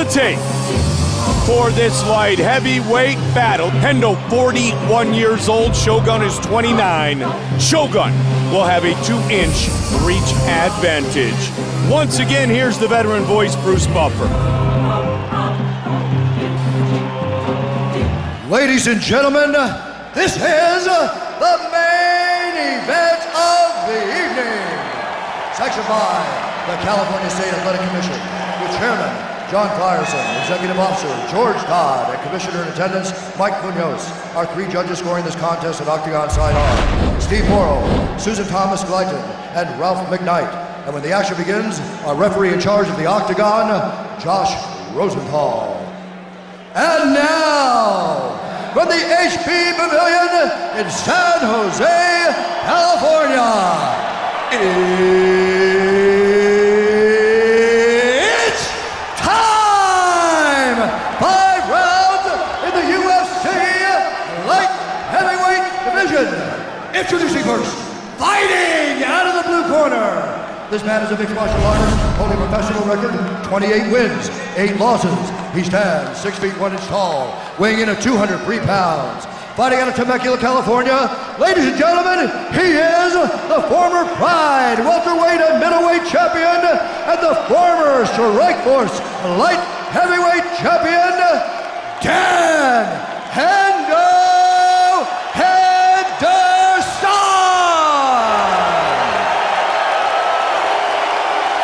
tape for this light heavyweight battle. Hendo, 41 years old. Shogun is 29. Shogun will have a 2-inch reach advantage. Once again, here's the veteran voice, Bruce Buffer. Ladies and gentlemen, this is the main event of the evening. Sanctioned by the California State Athletic Commission, with Chairman John Frierson, Executive Officer George Todd, and Commissioner in attendance Mike Munoz. Our 3 judges scoring this contest at Octagon side are Steve Morrow, Susan Thomas Glyton, and Ralph McKnight. And when the action begins, our referee in charge of the Octagon, Josh Rosenthal. And now, from the HP Pavilion in San Jose, California, it's time! 5 rounds in the UFC light heavyweight division. Introducing first, fighting out of the blue corner. This man is a mixed martial artist, holding a professional record, 28 wins, 8 losses. He stands 6 feet 1 inch tall, weighing in at 203 pounds. Fighting out of Temecula, California, ladies and gentlemen, he is the former Pride welterweight and middleweight champion and the former Strikeforce light heavyweight champion, Dan Hendo Henderson!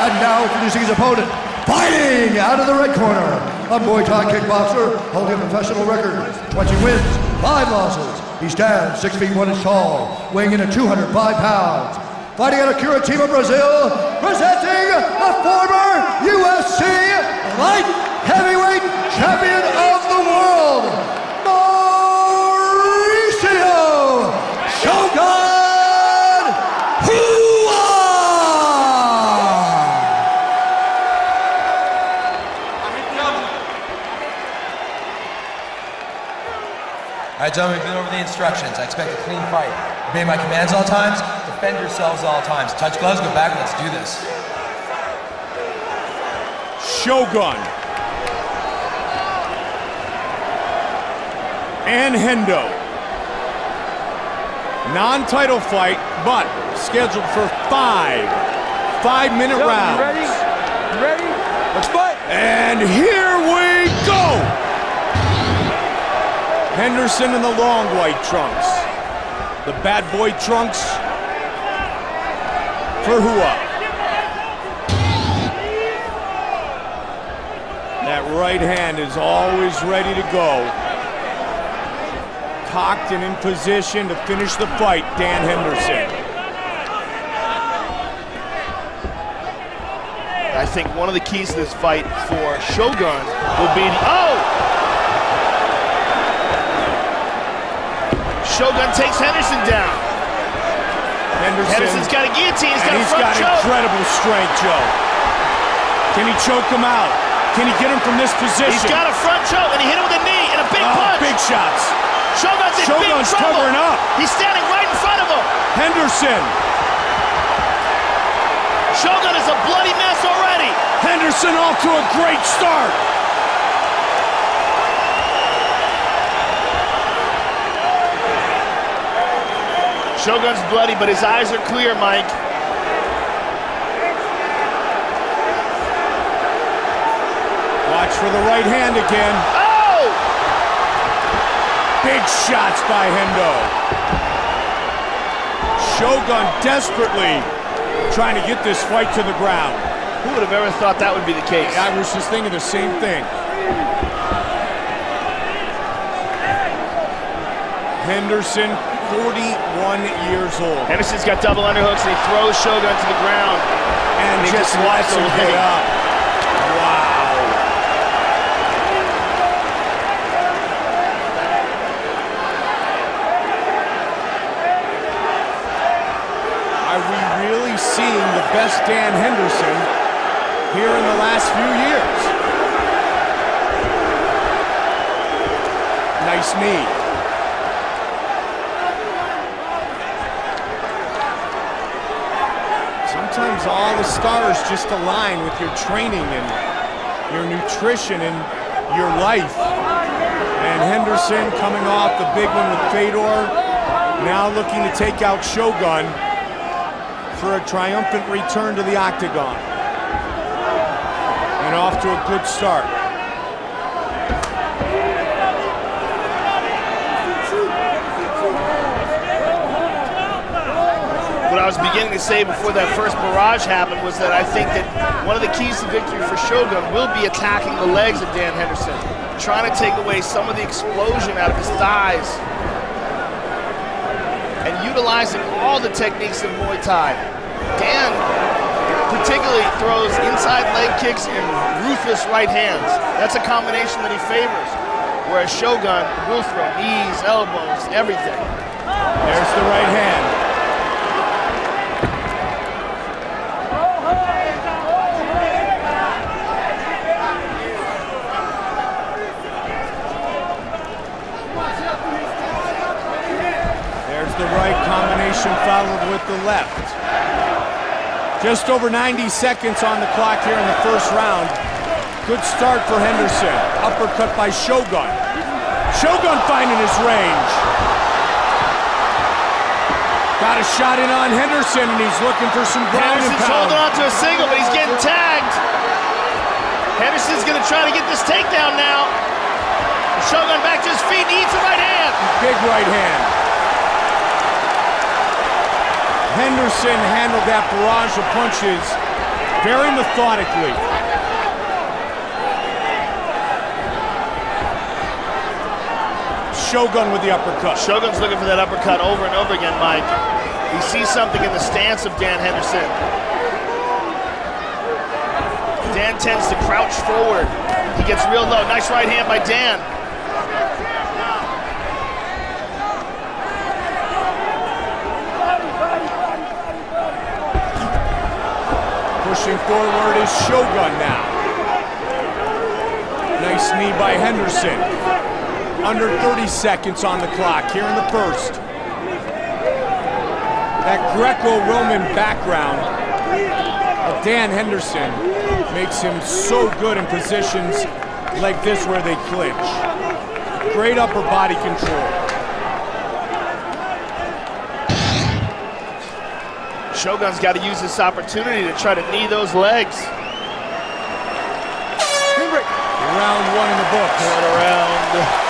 And now introducing his opponent, fighting out of the red corner, a Muay Thai kickboxer holding a professional record, 20 wins, 5 losses. He stands 6 feet 1 inch tall, weighing in at 205 pounds. Fighting out of Curitiba, Brazil, presenting the former UFC light heavyweight champion of the world, Mauricio Shogun Hua! All right, gentlemen, we've been over the instructions. I expect a clean fight. Obey my commands all times, defend yourselves all times. Touch gloves, go back, let's do this. Shogun and Hendo. Non-title fight, but scheduled for 5 5-minute rounds. You ready? You ready? Let's fight! And here we go! Henderson in the long white trunks. The bad boy trunks for Hua. That right hand is always ready to go. Cocked and in position to finish the fight, Dan Henderson. I think one of the keys to this fight for Shogun will be Shogun takes Henderson down. Henderson's got a guillotine, he's got a front choke. He's got incredible strength, Joe. Can he choke him out? Can he get him from this position? He's got a front choke, and he hit him with a knee and a big punch. Big shots. Shogun's in big trouble. Covering up. He's standing right in front of him. Henderson. Shogun is a bloody mess already. Henderson off to a great start. Shogun's bloody, but his eyes are clear, Mike. Watch for the right hand again. Oh! Big shots by Hendo. Shogun desperately trying to get this fight to the ground. Who would have ever thought that would be the case? I was just thinking the same thing. Henderson, 41 years old. Henderson's got double underhooks, and he throws Shogun to the ground. And he just lets him get up. Wow. Are we really seeing the best Dan Henderson here in the last few years? Nice knee. Sometimes all the stars just align with your training and your nutrition in your life. And Henderson coming off the big one with Fedor, now looking to take out Shogun for a triumphant return to the octagon. And off to a good start. What I was beginning to say before that first barrage happened was that I think that one of the keys to victory for Shogun will be attacking the legs of Dan Henderson, trying to take away some of the explosion out of his thighs, and utilizing all the techniques of Muay Thai. Dan particularly throws inside leg kicks and ruthless right hands. That's a combination that he favors, whereas Shogun will throw knees, elbows, everything. There's the right hand. The right combination followed with the left. Just over 90 seconds on the clock here in the first round. Good start for Henderson. Uppercut by Shogun. Shogun finding his range. Got a shot in on Henderson, and he's looking for some ground and Henderson's pound. holding on to a single, but he's getting tagged. Henderson's going to try to get this takedown now. Shogun back to his feet, eats a right hand. Big right hand. Henderson handled that barrage of punches very methodically. Shogun with the uppercut. Shogun's looking for that uppercut over and over again, Mike. He sees something in the stance of Dan Henderson. Dan tends to crouch forward. He gets real low. Nice right hand by Dan. Pushing forward is Shogun now. Nice knee by Henderson. Under 30 seconds on the clock here in the first. That Greco-Roman background of Dan Henderson makes him so good in positions like this where they clinch. Great upper body control. Shogun's got to use this opportunity to try to knee those legs. Round one in the books. What a round.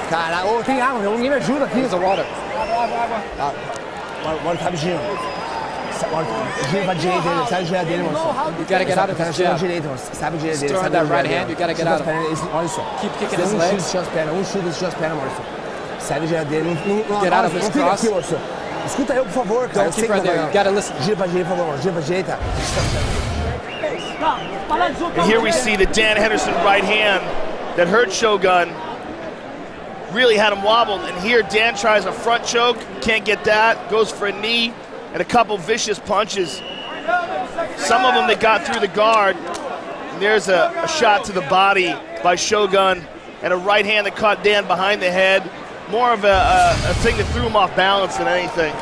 Cara, ô, tem água, ninguém me ajuda aqui. There's water. Agora tá vigiando. Gira pra direita dele, sai da direita dele, moço. You gotta get out of his jab. Direita, moço. Sai pra direita dele. Throwing that right hand, you gotta get out of it. Olha só. Keep kicking his legs. chute desses as pernas, moço. Sai da direita dele. Get out of his cross. Aqui, moço. Escuta eu, por favor, cara. Don't keep right there. You gotta listen. Gira pra direita, por favor. Gira pra direita. And here we see the Dan Henderson right hand that hurt Shogun. Really had him wobbled, and here Dan tries a front choke, can't get that, goes for a knee, and a couple vicious punches. Some of them that got through the guard. And there's a shot to the body by Shogun, and a right hand that caught Dan behind the head. More of a thing that threw him off balance than anything.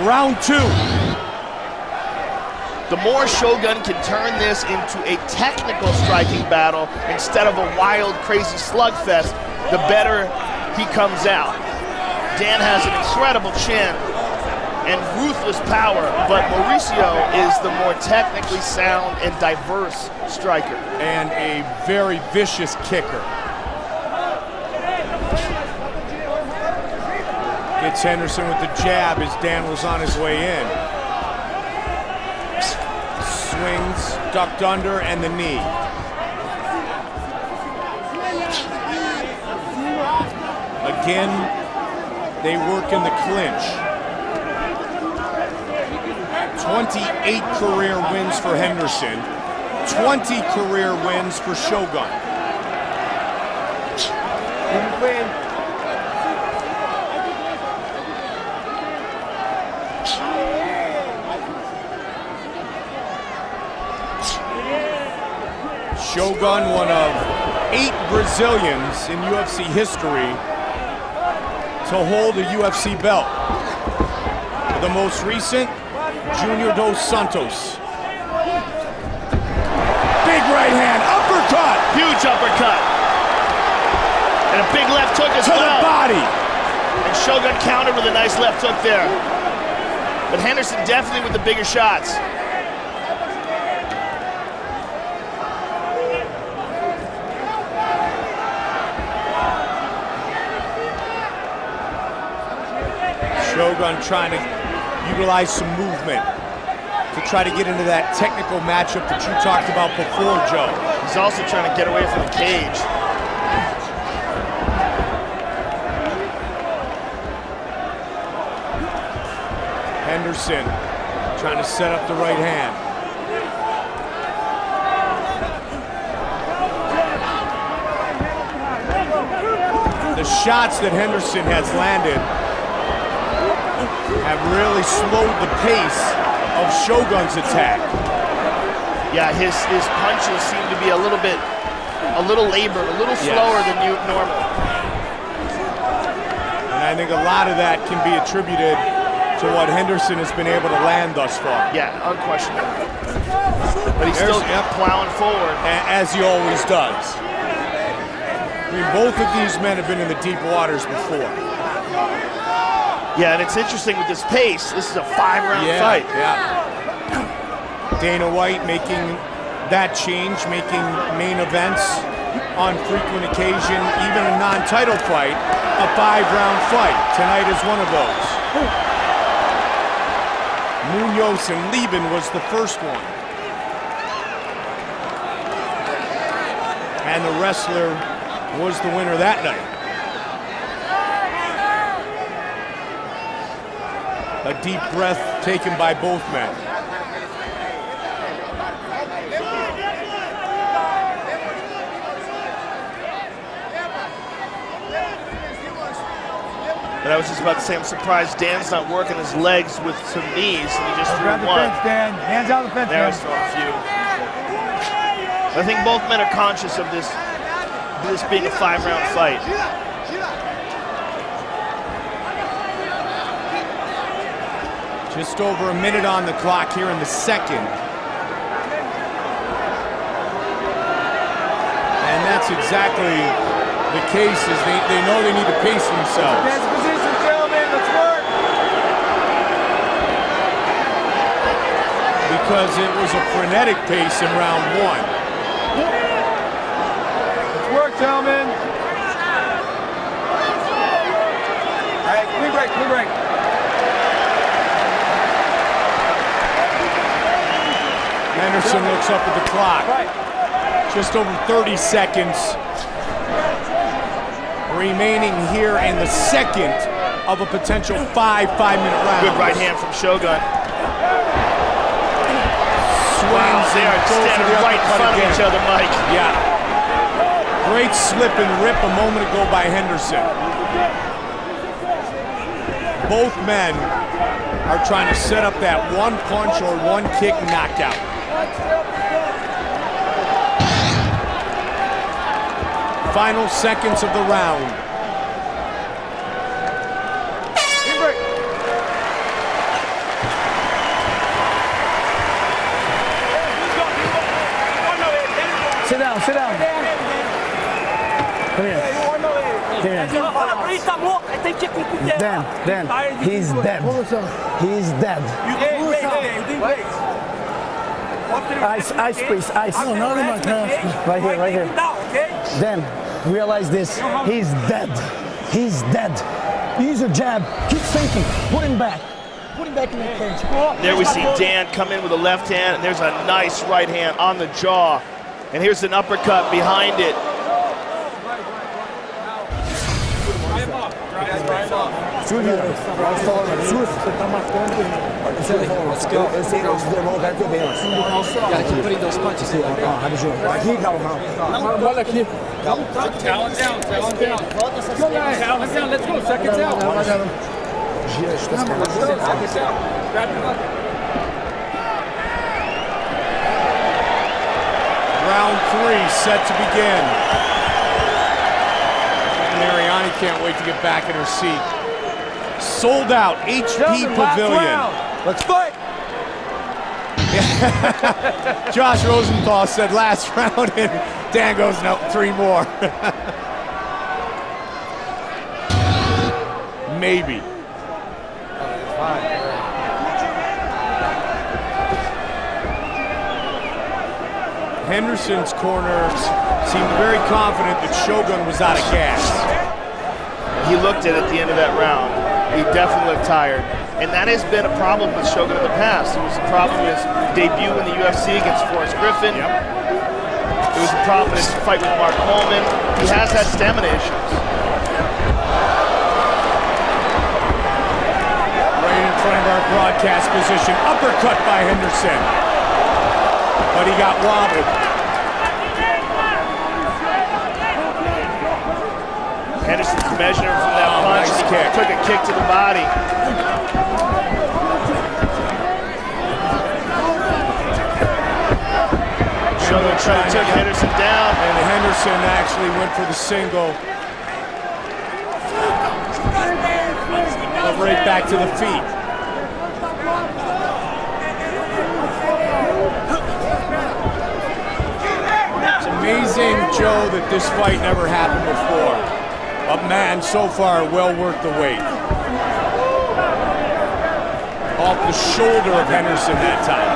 Round two. The more Shogun can turn this into a technical striking battle instead of a wild, crazy slugfest, the better he comes out. Dan has an incredible chin and ruthless power, but Mauricio is the more technically sound and diverse striker. And a very vicious kicker. Gets Henderson with the jab as Dan was on his way in. Swings, ducked under, and the knee. Again, they work in the clinch. 28 career wins for Henderson. 20 career wins for Shogun. Shogun, one of 8 Brazilians in UFC history to hold a UFC belt. The most recent, Junior dos Santos. Big right hand, uppercut! Huge uppercut. And a big left hook as To well. the body! And Shogun countered with a nice left hook there. But Henderson definitely with the bigger shots. Shogun trying to utilize some movement to try to get into that technical matchup that you talked about before, Joe. He's also trying to get away from the cage. Henderson trying to set up the right hand. The shots that Henderson has landed have really slowed the pace of Shogun's attack. Yeah, his punches seem to be a little labored, a little slower than normal. And I think a lot of that can be attributed to what Henderson has been able to land thus far. Yeah, unquestionable. But he's still plowing forward. As he always does. I mean, both of these men have been in the deep waters before. Yeah, and it's interesting with this pace. This is a 5-round fight. Yeah. Dana White making that change, making main events on frequent occasion, even a non-title fight, a 5-round fight. Tonight is one of those. Munoz and Lieben was the first one. And the wrestler was the winner that night. A deep breath taken by both men. But I was just about to say, I'm surprised Dan's not working his legs with some knees, and he just threw Grab the one. fence, Dan. Hands out the fence, There's Dan. throwing a few. I think both men are conscious of this being a 5-round fight. Just over a minute on the clock here in the second. And that's exactly the case, is they know they need to pace themselves. Dance position, gentlemen. Let's work. Because it was a frenetic pace in round 1. Let's work, gentlemen. All right, clean break, clean break. Henderson looks up at the clock. Just over 30 seconds remaining here in the second of a potential 5-minute round. Good right hand from Shogun. Swings They are standing right in front of each other, Mike. Yeah. Great slip and rip a moment ago by Henderson. Both men are trying to set up that one punch or one kick knockout. Final seconds of the round. Sit down, sit down. Come here. Dan, he's dead. He's dead. Ice, please, ice. Right here, right here. Dan, realize this. He's dead. He's dead. Use your jab. Keep thinking. Put him back. Put him back in the clinch. There we see Dan come in with a left hand, and there's a nice right hand on the jaw. And here's an uppercut behind it. Let's go. Gotta keep putting those punches in. Talent down. Let's go. Seconds out. Round 3 set to begin. And Ariani can't wait to get back in her seat. Sold out HP Pavilion. Let's fight. Josh Rosenthal said last round, and Dan goes, no, 3 more. Maybe. Henderson's corner seemed very confident that Shogun was out of gas. He looked at the end of that round. He definitely looked tired. And that has been a problem with Shogun in the past. It was a problem in his debut in the UFC against Forrest Griffin. It was a problem in his fight with Mark Coleman. He has had stamina issues. Right in front of our broadcast position. Uppercut by Henderson. But he got wobbled. Henderson's measuring from that punch. Nice He kick. took a kick to the body. Shogun tried to take Henderson down. And Henderson actually went for the single. But right back to the feet. It's amazing, Joe, that this fight never happened before. But man, so far, well worth the wait. Off the shoulder of Henderson that time.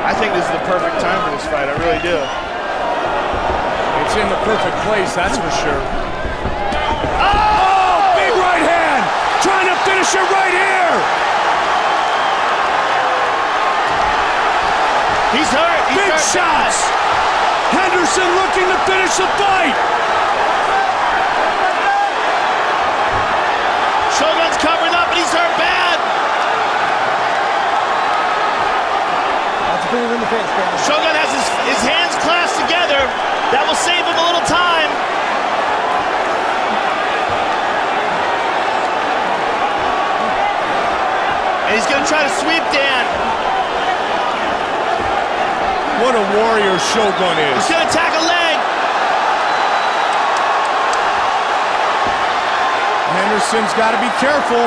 I think this is the perfect time for this fight. I really do. It's in the perfect place, that's for sure. Oh, big right hand! Trying to finish it right here! He's hurt. He's Big hurt. shots! Henderson looking to finish the fight! Shogun's covering up, and he's hurt bad. That's a finger in the face, man. Shogun has his hands clasped together. That will save him a little time. And he's going to try to sweep Dan. What a warrior Shogun is. He's going to attack a leg. Henderson's got to be careful.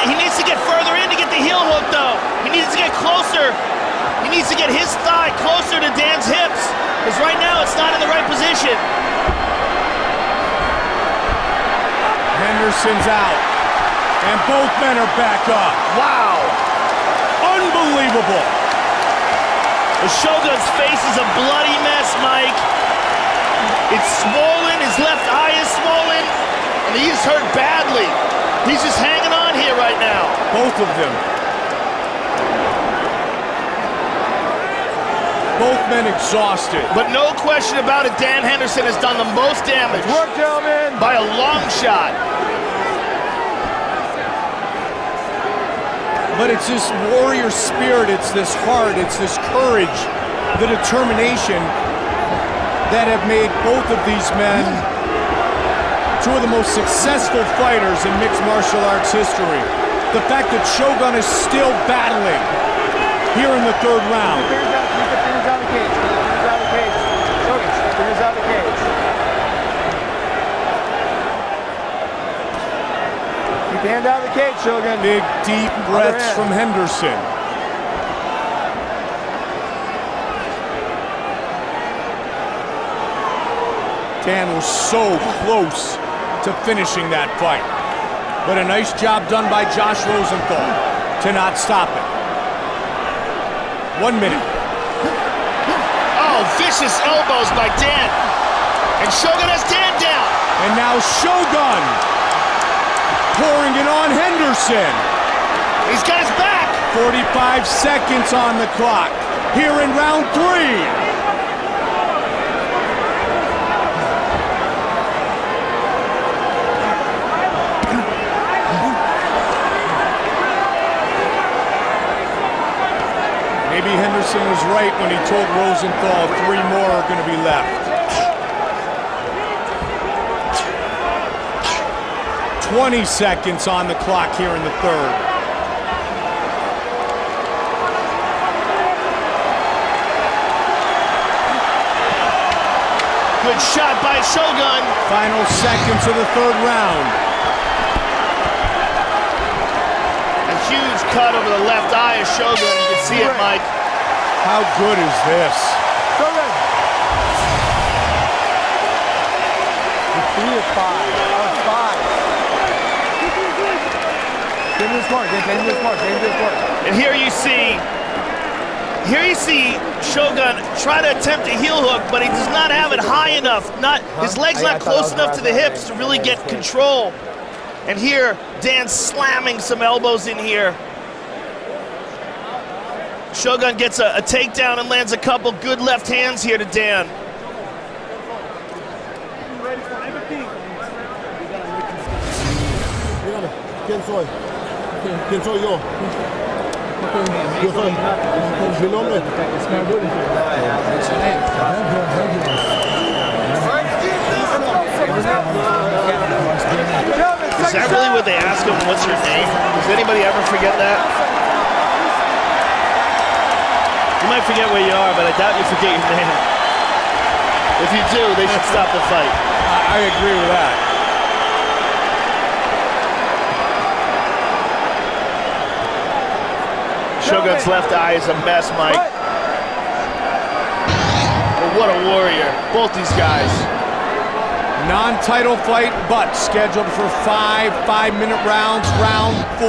He needs to get further in to get the heel hook, though. He needs to get closer. He needs to get his thigh closer to Dan's hips, because right now it's not in the right position. Henderson's out. And both men are back up. Wow. Unbelievable. The Shogun's face is a bloody mess, Mike. It's swollen. His left eye is swollen. And he's hurt badly. He's just hanging on here right now. Both of them. Both men exhausted. But no question about it, Dan Henderson has done the most damage. Work, gentlemen. By a long shot. But it's this warrior spirit, it's this heart, it's this courage, the determination that have made both of these men two of the most successful fighters in mixed martial arts history. The fact that Shogun is still battling here in the 3rd round. Keep the fingers out of the cage. Keep the fingers out of the cage. Shogun, fingers out of the cage. Keep the hand out of the cage, Shogun. Big, deep breaths from Henderson. Dan was so close to finishing that fight. But a nice job done by Josh Rosenthal to not stop it. 1 minute. Oh, vicious elbows by Dan. And Shogun has Dan down. And now Shogun pouring it on Henderson. He's got his back. 45 seconds on the clock here in round 3. Maybe Henderson was right when he told Rosenthal 3 more are going to be left. 20 seconds on the clock here in the 3rd. Good shot by Shogun. Final seconds of the third round. A huge cut over the left eye of Shogun. You can see it, Mike. How good is this? Shogun. 3 to 5. Oh, 5. Dangerous mark. Dangerous mark. Dangerous mark. And here you see Shogun try to attempt a heel hook, but he does not have it high enough. His leg's not close enough to the hips to really get control. And here, Dan slamming some elbows in here. Shogun gets a takedown and lands a couple good left hands here to Dan. ¿Quién soy yo? Yo soy. Mi nombre. Is that really what they ask him? What's your name? Does anybody ever forget that? You might forget where you are, but I doubt you forget your name. If you do, they should stop the fight. I agree with that. Shogun's left eye is a mess, Mike. But what a warrior, both these guys. Non-title fight, but scheduled for 5 5-minute rounds, round 4.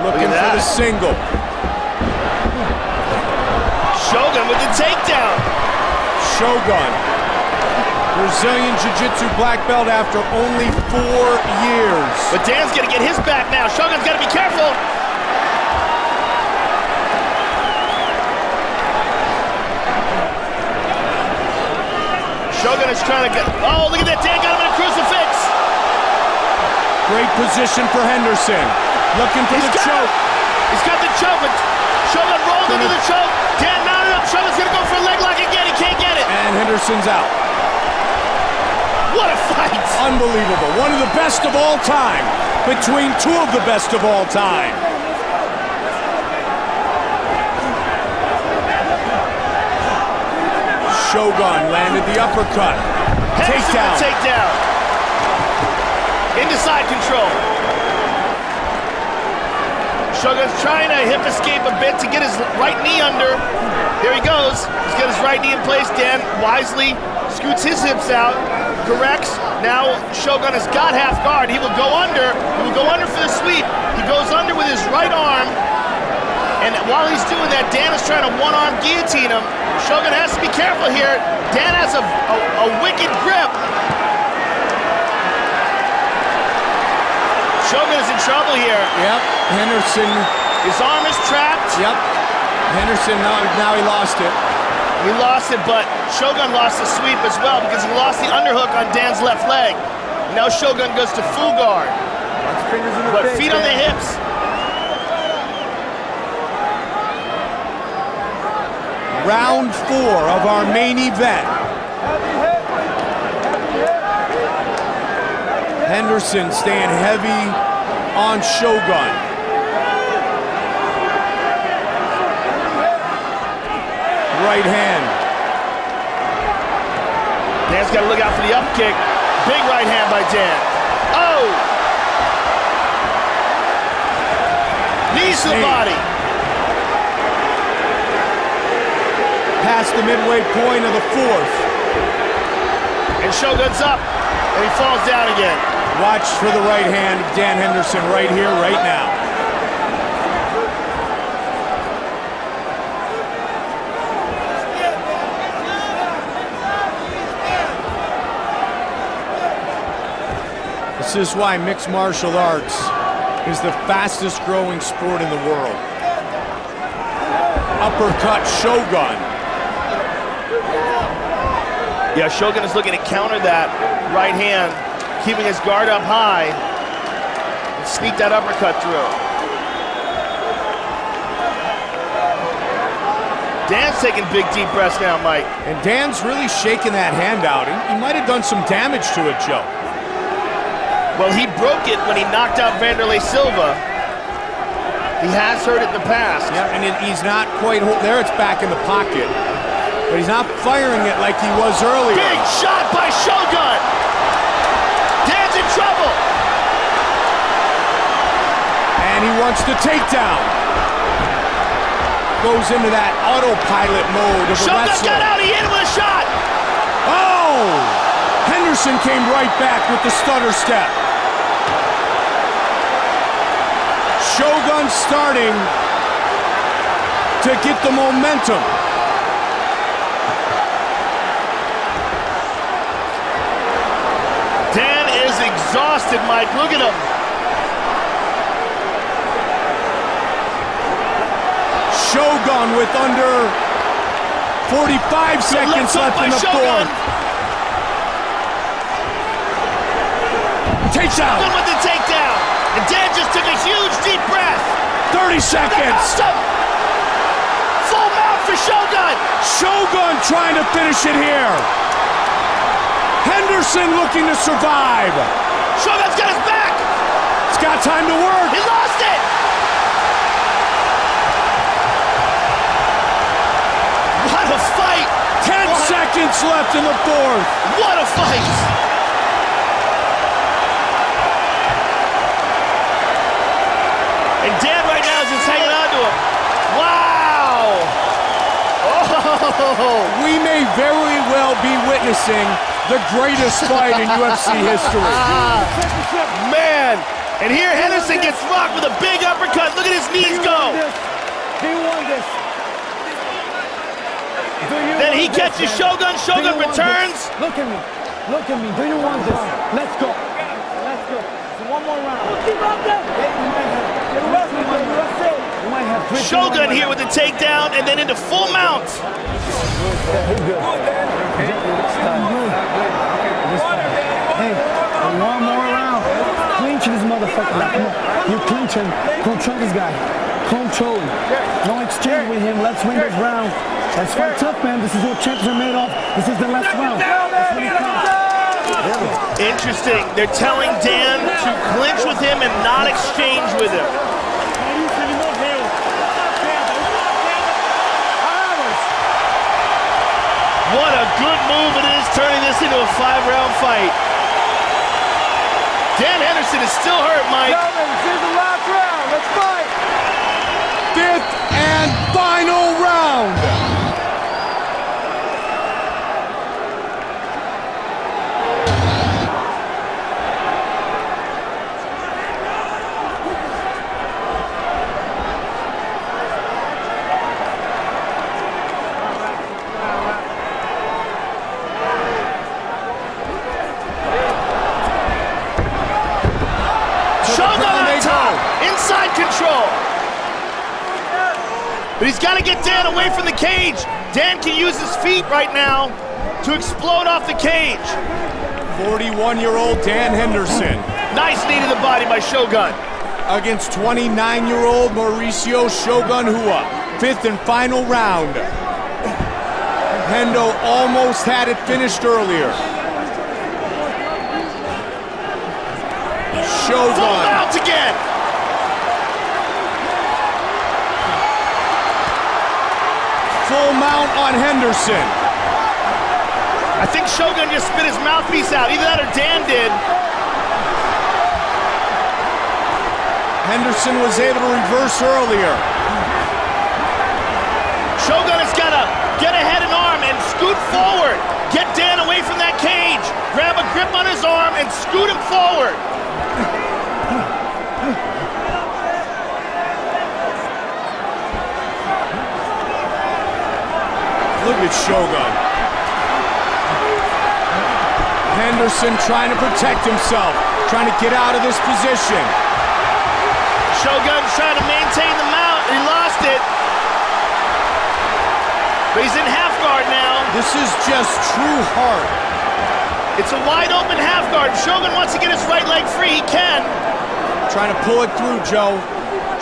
Looking for the single. Shogun with the takedown. Shogun, Brazilian Jiu-Jitsu black belt after only 4 years. But Dan's gonna get his back now. Shogun's gotta be careful. Shogun is trying to get, oh, look at that, Dan got him in a crucifix. Great position for Henderson. Looking for the choke. He's got the choke, but Shogun rolled into the choke. Dan mounted up, Shogun's gonna go for a leg lock again, he can't get it. And Henderson's out. What a fight! Unbelievable. One of the best of all time. Between 2 of the best of all time. Shogun landed the uppercut. Takedown. Takedown. Into side control. Shogun's trying to hip escape a bit to get his right knee under. There he goes. He's got his right knee in place. Dan wisely scoots his hips out. Corrects. Now Shogun has got half guard. He will go under. He will go under for the sweep. He goes under with his right arm. And while he's doing that, Dan is trying to one-arm guillotine him. Shogun has to be careful here. Dan has a wicked grip. Shogun is in trouble here. Yep. Henderson. His arm is trapped. Yep. Henderson, now he lost it. He lost it, but Shogun lost the sweep as well because he lost the underhook on Dan's left leg. Now Shogun goes to full guard. But feet on the hips. Round 4 of our main event. Henderson staying heavy on Shogun. Right hand. Dan's got to look out for the up kick. Big right hand by Dan. Oh! Knees to the body. Past the midway point of the 4th. And Shogun's up. And he falls down again. Watch for the right hand of Dan Henderson right here, right now. This is why mixed martial arts is the fastest growing sport in the world. Uppercut Shogun. Yeah, Shogun is looking to counter that right hand, keeping his guard up high, and sneak that uppercut through. Dan's taking big deep breaths now, Mike. And Dan's really shaking that hand out. He might have done some damage to it, Joe. Well, he broke it when he knocked out Vanderlei Silva. He has hurt it in the past. Yeah, and he's not quite there. It's back in the pocket. But he's not firing it like he was earlier. Big shot by Shogun. Dan's in trouble. And he wants the takedown. Goes into that autopilot mode of a Shogun wrestler. got out, he hit him with a shot. Oh! Henderson came right back with the stutter step. Shogun starting to get the momentum. Dan is exhausted, Mike. Look at him. Shogun with under 45 seconds left in the fourth. Takedown. Shogun with the takedown. And Dan just took a huge deep breath. 30 seconds. Full mount for Shogun. Shogun trying to finish it here. Henderson looking to survive. Shogun's got his back. It's got time to work. He lost it. What a fight. 10 seconds left in the fourth. What a fight. And Dan right now is just hanging on to him. Wow. Oh. We may very well be witnessing the greatest fight in UFC history. Man. And here Henderson gets rocked with a big uppercut. Look at his knees go. He won this. Then he catches Shogun. Shogun returns. Look at me. Look at me. Do you want this? Let's go. Let's go. So one more round. You might have Shogun here with the takedown and then into full mount. Hey, one more round. Clinch this motherfucker. Come on. You clinch him. Control this guy. Control him. No exchange with him. Let's win this round. That's fight tough, man. This is what champions are made of. This is the last round. Interesting. They're telling Dan to clinch with him and not exchange with him. What a good move it is, turning this into a 5-round fight. Dan Henderson is still hurt, Mike. This is the last round. Let's fight. Fifth and final round. Inside control. But he's got to get Dan away from the cage. Dan can use his feet right now to explode off the cage. 41-year-old Dan Henderson. Nice knee to the body by Shogun. Against 29-year-old Mauricio Shogun Hua. Fifth and final round. Hendo almost had it finished earlier. Shogun. Full mount again. Full mount on Henderson. I think Shogun just spit his mouthpiece out. Either that or Dan did. Henderson was able to reverse earlier. Shogun has got to get ahead an arm and scoot forward. Get Dan away from that cage. Grab a grip on his arm and scoot him forward. Look at Shogun. Henderson trying to protect himself, trying to get out of this position. Shogun's trying to maintain the mount. He lost it. But he's in half guard now. This is just true heart. It's a wide open half guard. If Shogun wants to get his right leg free, he can. Trying to pull it through, Joe.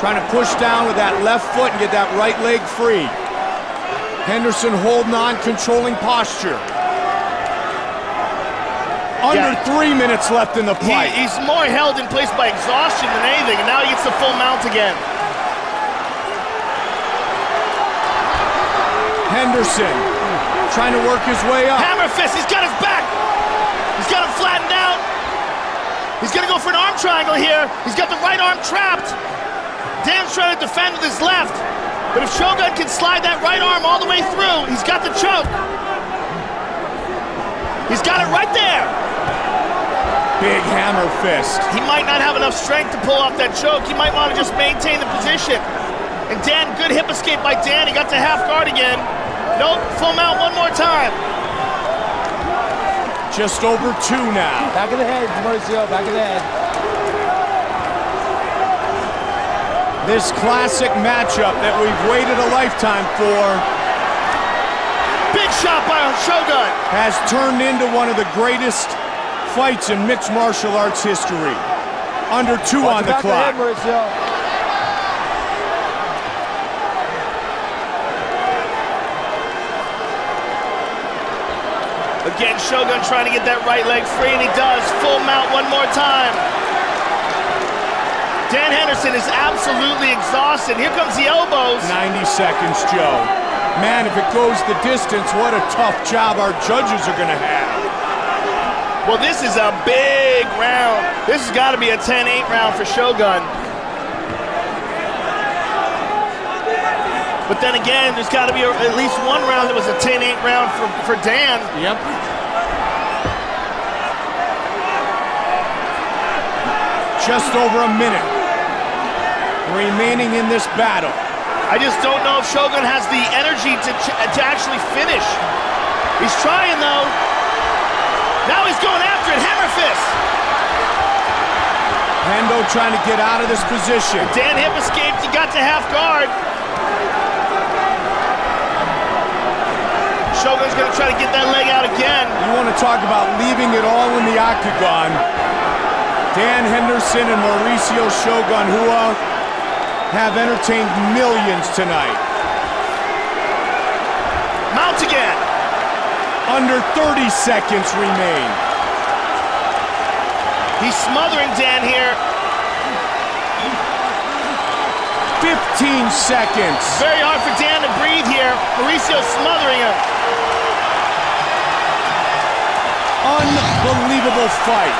Trying to push down with that left foot and get that right leg free. Henderson holding on, controlling posture. Under 3 minutes left in the fight. He's more held in place by exhaustion than anything, and now he gets the full mount again. Henderson trying to work his way up. Hammer fist, he's got his back. He's got him flattened out. He's gonna go for an arm triangle here. He's got the right arm trapped. Dan's trying to defend with his left. But if Shogun can slide that right arm all the way through, he's got the choke. He's got it right there. Big hammer fist. He might not have enough strength to pull off that choke. He might want to just maintain the position. And Dan, good hip escape by Dan. He got to half guard again. Nope, full mount one more time. Just over 2 now. Back of the head, Mauricio, back of the head. This classic matchup that we've waited a lifetime for Big shot by Shogun. has turned into one of the greatest fights in mixed martial arts history. Under 2 on the Back of the clock. head, Mauricio. Again, Shogun trying to get that right leg free, and he does. Full mount one more time. Dan Henderson is absolutely exhausted. Here comes the elbows. 90 seconds, Joe. Man, if it goes the distance, what a tough job our judges are going to have. Well, this is a big round. This has got to be a 10-8 round for Shogun. But then again, there's got to be at least one round that was a 10-8 round for Dan. Yep. Just over a minute remaining in this battle. I just don't know if Shogun has the energy to actually finish. He's trying, though. Now he's going after it. Hammer fist. Hendo trying to get out of this position. Dan hip escaped. He got to half guard. Shogun's going to try to get that leg out again. You want to talk about leaving it all in the octagon. Dan Henderson and Mauricio Shogun Rua have entertained millions tonight. Mount again. Under 30 seconds remain. He's smothering Dan here. 15 seconds. Very hard for Dan to breathe here. Mauricio's smothering him. Unbelievable fight.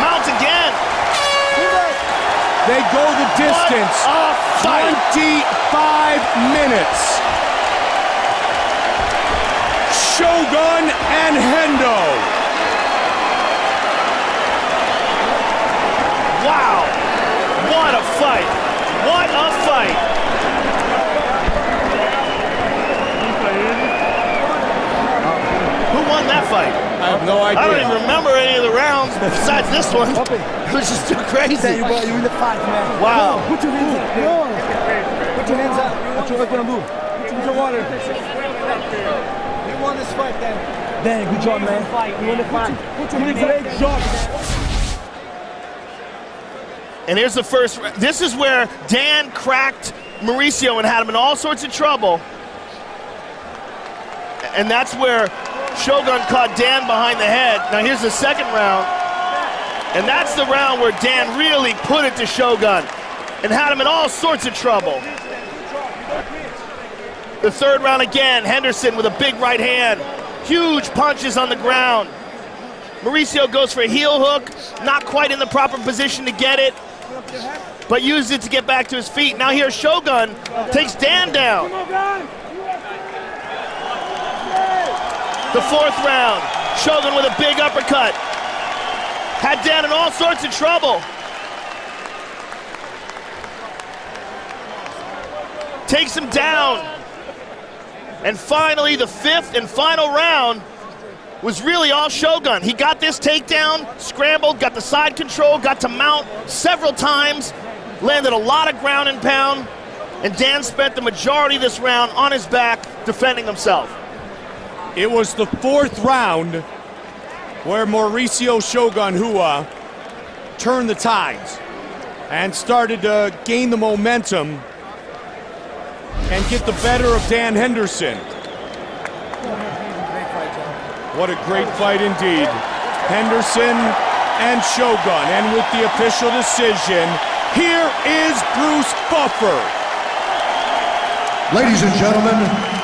Mount again. They go the distance. What a fight. 25 minutes. Shogun and Hendo. Wow. What a fight. What a fight. Who won that fight? I have no idea. I don't even remember any of the rounds besides this one. It was just too crazy. You in the fight, man. Wow. Put your hands up. No. Put your hands up. Put your water. You won this fight, Dan. Dan, good job, man. You won the fight. Put your hands up. And here's the first. This is where Dan cracked Mauricio and had him in all sorts of trouble. And that's where Shogun caught Dan behind the head. Now here's the second round. And that's the round where Dan really put it to Shogun and had him in all sorts of trouble. The third round again, Henderson with a big right hand. Huge punches on the ground. Mauricio goes for a heel hook, not quite in the proper position to get it, but uses it to get back to his feet. Now here Shogun takes Dan down. The fourth round, Shogun with a big uppercut. Had Dan in all sorts of trouble. Takes him down. And finally, the fifth and final round was really all Shogun. He got this takedown, scrambled, got the side control, got to mount several times, landed a lot of ground and pound, and Dan spent the majority of this round on his back defending himself. It was the fourth round where Mauricio Shogun Rua turned the tides and started to gain the momentum and get the better of Dan Henderson. What a great fight indeed. Henderson and Shogun. And with the official decision, here is Bruce Buffer. Ladies and gentlemen,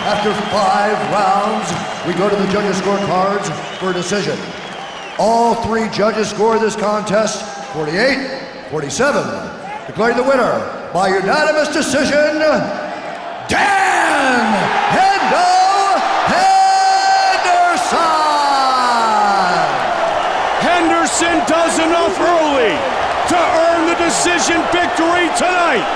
after 5 rounds, we go to the judges' scorecards for a decision. All 3 judges score this contest 48-47. Declaring the winner by unanimous decision, Dan Henderson! Henderson does enough early to earn the decision victory tonight.